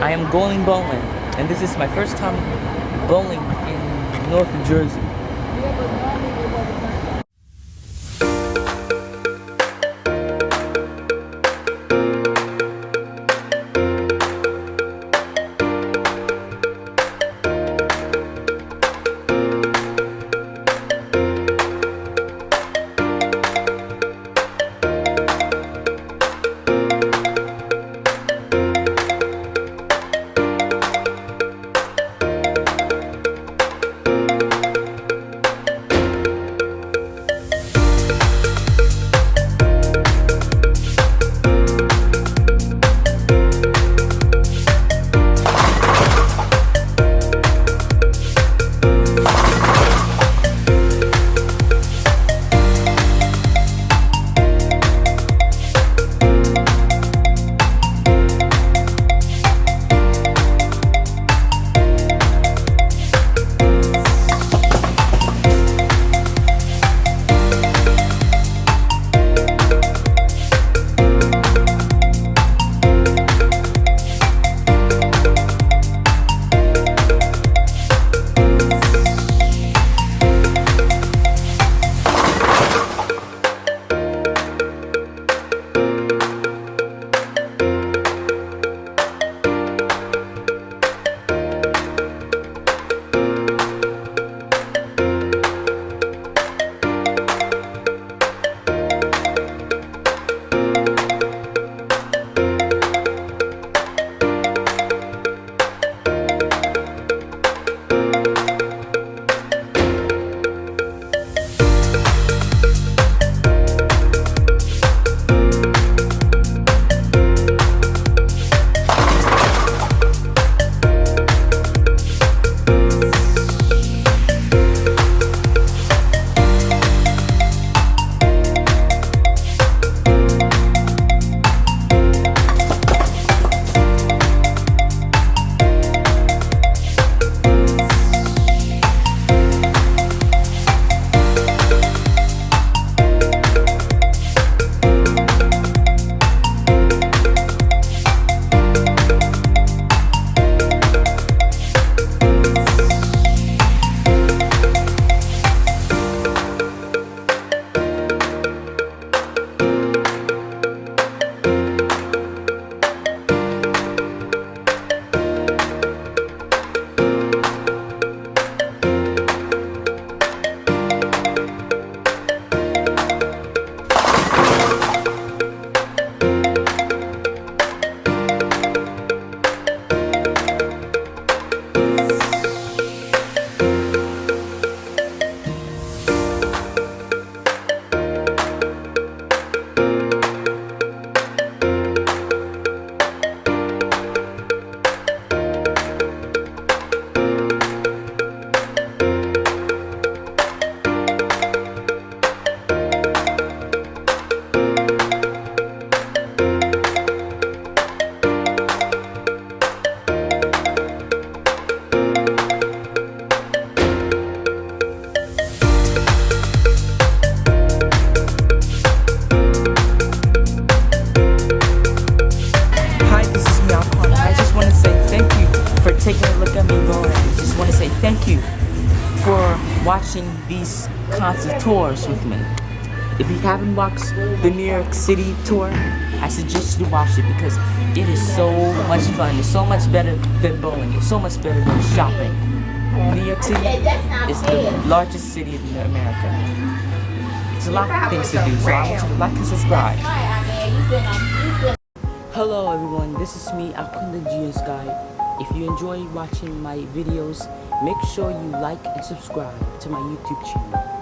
I am going bowling, and this is my first time bowling in North Jersey. Alquan. I just want to say thank you for taking a look at me bowling. I just want to say thank you for watching these concert tours with me. If you haven't watched the New York City tour, I suggest you watch it because it is so much fun. It's so much better than bowling. It's so much better than shopping. New York City is the largest city in America. There's a lot of things to do, so I want you to like and subscribe. Hello everyone, this is me, Alquan the GS guy. If you enjoy watching my videos, make sure you like and subscribe to my YouTube channel.